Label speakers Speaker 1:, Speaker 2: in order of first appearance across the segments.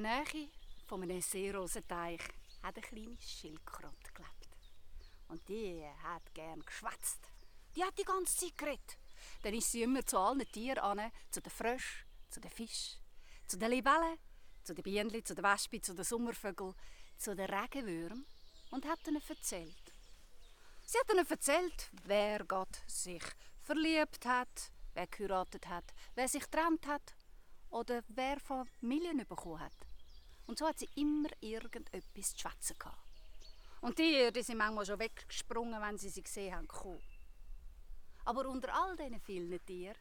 Speaker 1: der Nähe von einem Seerosenteich hat eine kleine Schildkröte gelebt. Und die hat gern geschwätzt. Die hat die ganze Zeit geredet. Dann ist sie immer zu allen Tieren an, zu den Fröschen, zu den Fischen, zu den Libellen, zu den Bienen, zu den Wespen, zu den Sommervögeln, zu den Regenwürmern und hat ihnen erzählt. Sie hat ihnen erzählt, wer Gott sich verliebt hat, wer geheiratet hat, wer sich getrennt hat oder wer Familien bekommen hat. Und so hat sie immer irgendetwas zu schwätzen gehabt. Und die sind manchmal schon weggesprungen, wenn sie gesehen haben. Kommen. Aber unter all diesen vielen Tieren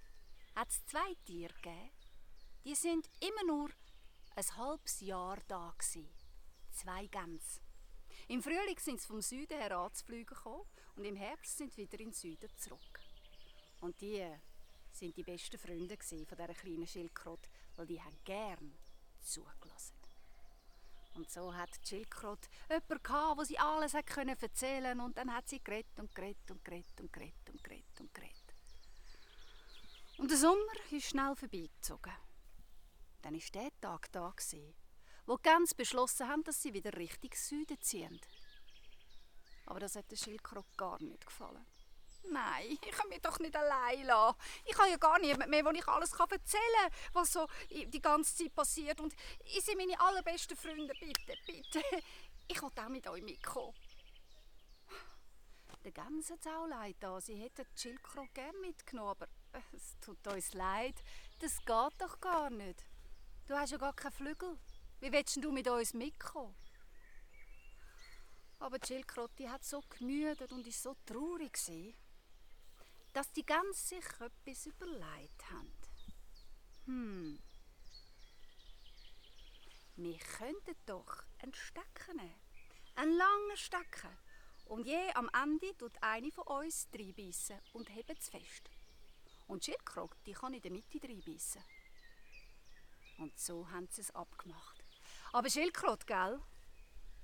Speaker 1: hat es 2 Tiere gegeben, die sind immer nur ein halbes Jahr da gewesen. 2 Gänse. Im Frühling sind sie vom Süden her anzufliegen gekommen und im Herbst sind sie wieder in den Süden zurück. Und die sind die besten Freunde von dieser kleinen Schildkröte, weil die haben gern zugelassen. Und so hat die Schildkröte jemanden gehabt, wo sie alles erzählen konnte. Und dann hat sie geredet und geredet und geredet und geredet und geredet und geredet. Und der Sommer ist schnell vorbeigezogen. Dann war der Tag da, wo die Gänse beschlossen haben, dass sie wieder Richtung Süden ziehen. Aber das hat der Schildkröte gar nicht gefallen. Nein, ich kann mich doch nicht allein lassen. Ich habe ja gar niemanden mehr, wo ich alles erzählen kann, was so die ganze Zeit passiert. Und ihr seid meine allerbesten Freunde. Bitte, bitte. Ich will auch mit euch mitkommen. Der Gänse hat es auch leid da. Sie hätten die Schildkröte gerne mitgenommen, aber es tut uns leid. Das geht doch gar nicht. Du hast ja gar keine Flügel. Wie willst du mit uns mitkommen? Aber die Schildkröte hat so gemüdet und ist so traurig gewesen, dass die Gänse sich etwas überlegt haben. Wir könnten doch einen Stecken nehmen. Einen langen Stecken. Und je am Ende tut eine von uns reinbeissen und hebt es fest. Und die Schildkröte, die kann in der Mitte reinbeissen. Und so haben sie es abgemacht. Aber Schildkröte, gell?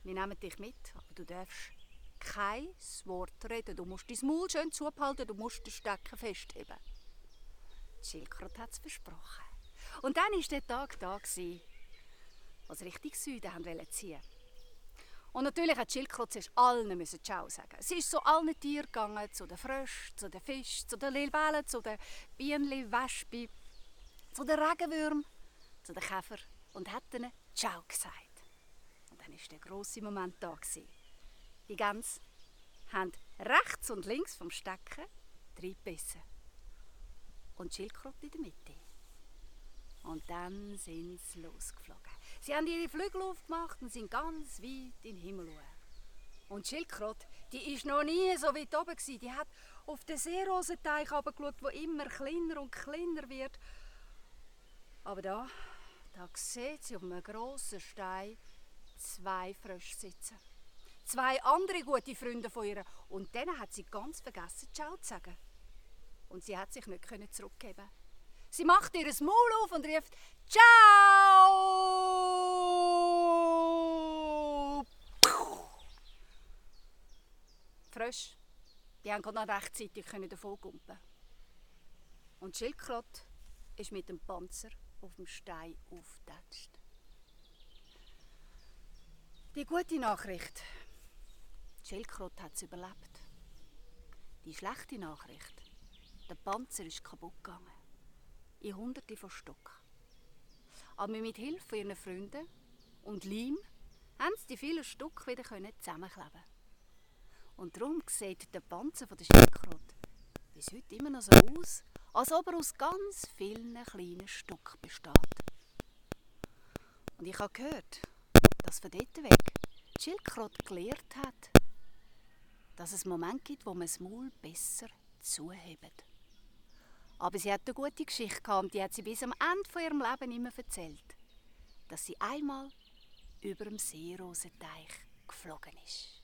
Speaker 1: Wir nehmen dich mit, aber du darfst kein Wort reden. Du musst dein Maul schön zuhalten, du musst den Stecken festheben. Die Schildkröte hat es versprochen. Und dann war der Tag da, als sie Richtung Süden ziehen wollten. Und natürlich hat die Schildkröte zuerst allen Ciao sagen. Sie ist zu allen Tieren gegangen, zu den Fröschen, zu den Fischen, zu den Libellen, zu den Bienen, Wespen, zu den Regenwürmern, zu den Käfern und hat ihnen Ciao gesagt. Und dann war der grosse Moment da. Die Gänse haben rechts und links vom Stecken reingebissen. Und die Schildkröte in der Mitte. Und dann sind sie losgeflogen. Sie haben ihre Flügel aufgemacht und sind ganz weit in den Himmel schauen. Und die Schildkröte, die war noch nie so weit oben. Die hat auf den Seerosenteich herabgeschaut, der immer kleiner und kleiner wird. Aber da sieht sie auf einem grossen Stein 2 Frösche sitzen. 2 andere gute Freunde von ihr. Und denen hat sie ganz vergessen, Ciao zu sagen. Und sie hat sich nicht zurückgeben. Sie macht ihr Maul auf und rief «Ciao!» Die Frösche, die haben noch rechtzeitig davongumpen. Und die Schildkröte ist mit dem Panzer auf dem Stein aufgetatscht. Die gute Nachricht: die Schildkröte hat es überlebt. Die schlechte Nachricht: der Panzer ist kaputt gegangen. In Hunderte von Stück. Aber mit Hilfe ihrer Freunde und Leim haben sie die vielen Stücke wieder zusammenkleben. Und darum sieht der Panzer der Schildkröte bis heute immer noch so aus, als ob er aus ganz vielen kleinen Stücken besteht. Und ich habe gehört, dass von dort weg die Schildkröte gelernt hat, dass es Momente gibt, wo man das Maul besser zuhebt. Aber sie hat eine gute Geschichte gehabt und die hat sie bis am Ende von ihrem Leben immer erzählt, dass sie einmal über dem Seerosenteich geflogen ist.